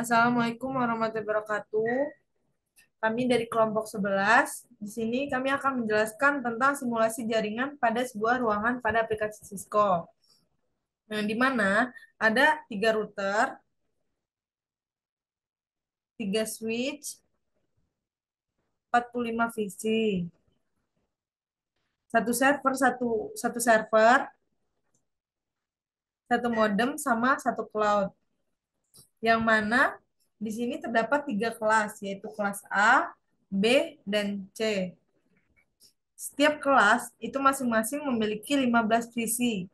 Assalamualaikum warahmatullahi wabarakatuh. Kami dari kelompok 11. Di sini kami akan menjelaskan tentang simulasi jaringan pada sebuah ruangan pada aplikasi Cisco. Di mana ada 3 router, 3 switch, 45 VC, satu server, satu modem, sama satu cloud. Yang mana di sini terdapat 3 kelas, yaitu kelas A, B, dan C. Setiap kelas itu masing-masing memiliki 15 visi,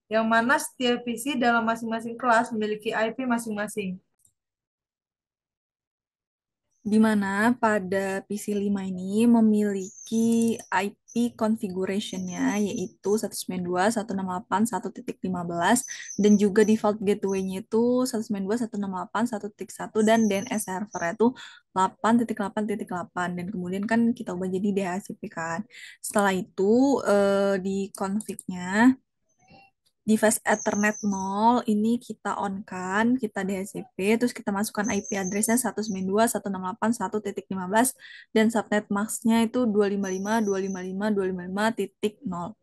yang mana setiap visi dalam masing-masing kelas memiliki IP masing-masing. Di mana pada PC5 ini memiliki IP configuration-nya yaitu 192.168.1.15 dan juga default gateway-nya itu 192.168.1.1 dan DNS server itu 8.8.8 dan kemudian kan kita ubah jadi DHCP kan. Setelah itu di config-nya device Ethernet 0 ini kita on kan, kita DHCP, terus kita masukkan IP address-nya 192.168.1.15 dan subnet max-nya itu 255.255.255.0.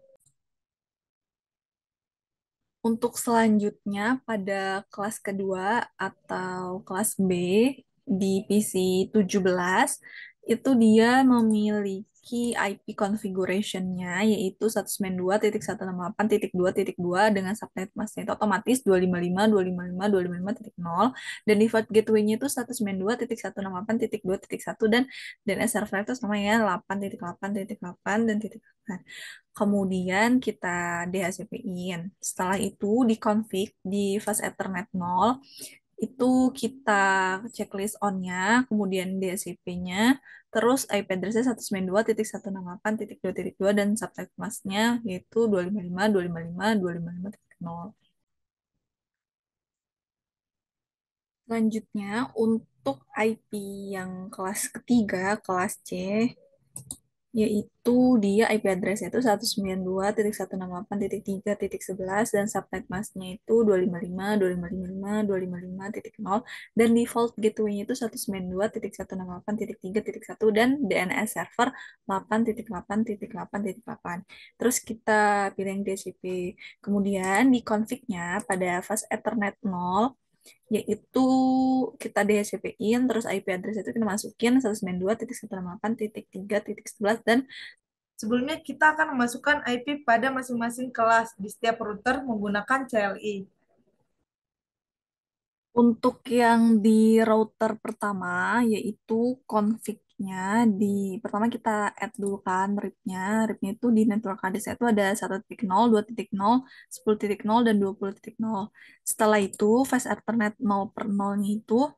Untuk selanjutnya pada kelas kedua atau kelas B di PC 17 itu dia memiliki IP configuration-nya yaitu 192.168.2.2 dengan subnet mask-nya itu otomatis 255.255.255.0 dan default gateway-nya itu 192.168.2.1 dan DNS server itu sama ya 8.8.8 dan titik 8. Kemudian kita DHCP-in. Setelah itu di config di fast Ethernet 0 itu kita checklist on-nya, kemudian DHCP-nya, terus IP address-nya 192.168.2.2 dan subnet mask-nya yaitu 255.255.255.0. Selanjutnya untuk IP yang kelas ketiga, kelas C, yaitu dia IP address-nya itu 192.168.3.11 dan subnet mask-nya itu 255.255.255.0 dan default gateway-nya itu 192.168.3.1 dan DNS server 8.8.8.8. Terus kita pilih yang DHCP. Kemudian di config-nya pada fast Ethernet 0 yaitu kita DHCP-in, terus IP address itu kita masukin 192.168.3.11 dan Sebelumnya kita akan memasukkan IP pada masing-masing kelas di setiap router menggunakan CLI. untuk yang di router pertama yaitu config-nya di pertama kita add dulu kan RIP-nya. RIP-nya itu di network address itu ada 1.0, 2.0, 10.0 dan 20.0. Setelah itu fast Ethernet 0 per 0-nya itu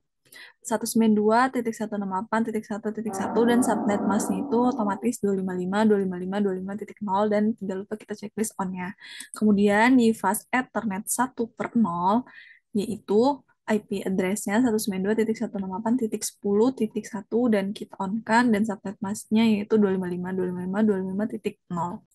192.168.1.1 dan subnet masknya itu otomatis 255.255.255.0 dan tidak lupa kita checklist on-nya. Kemudian di fast Ethernet 1 per 0 yaitu IP address-nya 192.168.10.1 dan kita on-kan dan subnet masknya yaitu 255.255.255.0.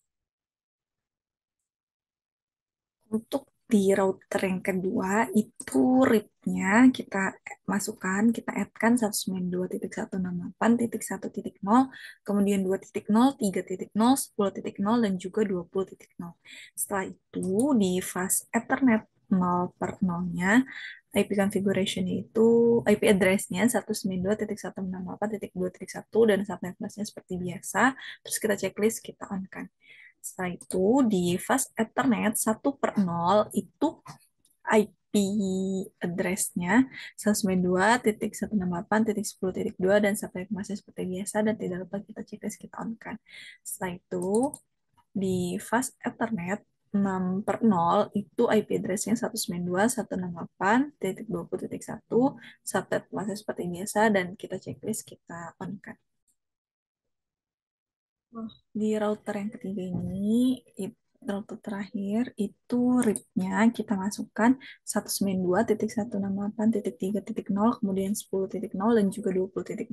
Untuk di router yang kedua itu RIP-nya kita masukkan, kita add-kan 192.168.1.0, kemudian 2.0, 3.0, 10.0, dan juga 20.0. Setelah itu di fast Ethernet 0 per 0-nya, IP configuration itu IP address-nya 192.168.2.1 dan subnet mask-nya seperti biasa. Terus kita checklist, kita on-kan. Setelah itu di fast Ethernet 1 per 0 itu IP address-nya 192.168.10.2 dan subnet mask seperti biasa dan tidak lupa kita checklist kita on kan. Setelah itu di fast Ethernet 6 per 0 itu IP address-nya 192.168.20.1 subnet mask seperti biasa dan kita checklist kita on kan. Di router yang ketiga ini, router terakhir itu RIP-nya kita masukkan 192.168.3.0, kemudian 10.0 dan juga 20.0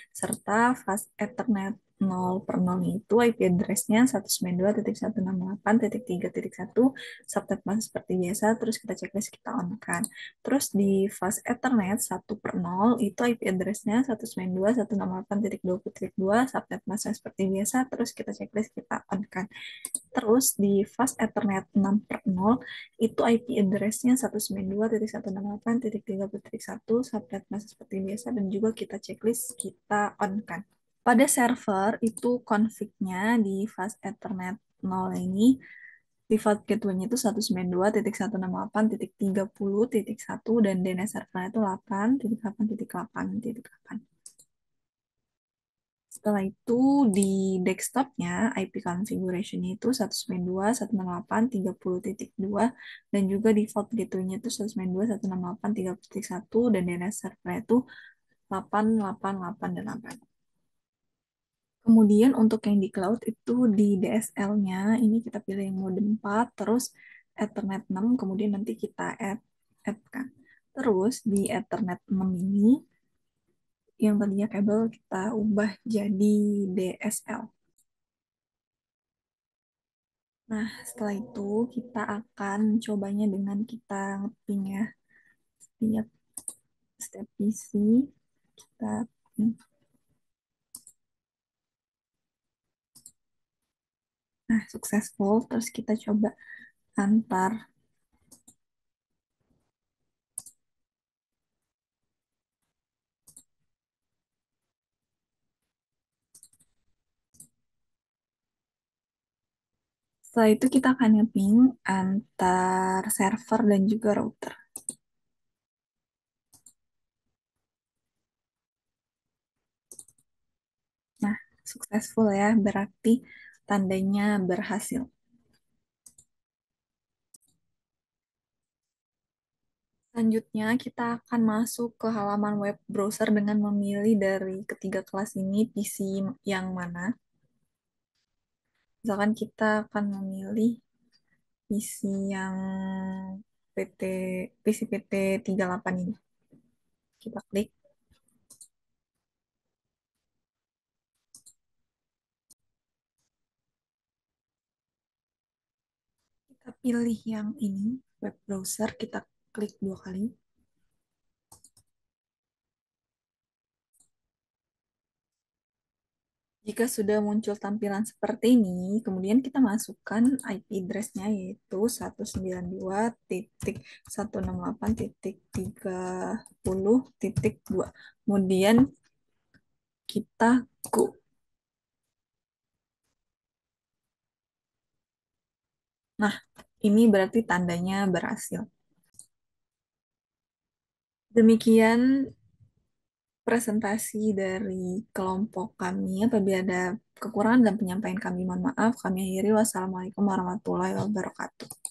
serta fast Ethernet 0 per 0 itu IP address-nya 192.168.3.1, subnet masih seperti biasa, terus kita checklist, kita on-kan. Terus di fast Ethernet 1/0 itu IP address-nya 192.168.20.2, subnet masih seperti biasa, terus kita checklist, kita on-kan. Terus di fast Ethernet 6/0 itu IP address-nya 192.168.3.1, subnet masih seperti biasa, dan juga kita checklist, kita on-kan. Pada server itu config-nya di fast Ethernet 0 ini default gateway-nya itu 192.168.30.1 dan DNS server itu 8.8.8.8. Setelah itu di desktopnya IP configuration itu 192.168.30.2 dan juga default gateway-nya itu 192.168.30.1 dan DNS server itu 8.8.8.8. Kemudian untuk yang di cloud itu di DSL-nya ini kita pilih yang mode 4, terus Ethernet 6, kemudian nanti kita add kan. Terus di Ethernet 6 ini yang tadinya kabel kita ubah jadi DSL. Nah, setelah itu kita akan cobanya dengan kita ngeping ya. Setiap step PC kita ping. Nah, successful. Terus kita coba antar. Setelah itu kita akan nge-ping antar server dan juga router. Nah, successful ya, berarti tandanya berhasil. Selanjutnya, kita akan masuk ke halaman web browser dengan memilih dari ketiga kelas ini PC yang mana. Misalkan kita akan memilih PC yang PT, PC PT 38 ini. Kita klik. Kita pilih yang ini, web browser. Kita klik 2 kali. Jika sudah muncul tampilan seperti ini, kemudian kita masukkan IP address-nya yaitu 192.168.30.2. Kemudian kita go. Nah, ini berarti tandanya berhasil. Demikian presentasi dari kelompok kami. Apabila ada kekurangan dan penyampaian kami, mohon maaf. Kami akhiri. Wassalamualaikum warahmatullahi wabarakatuh.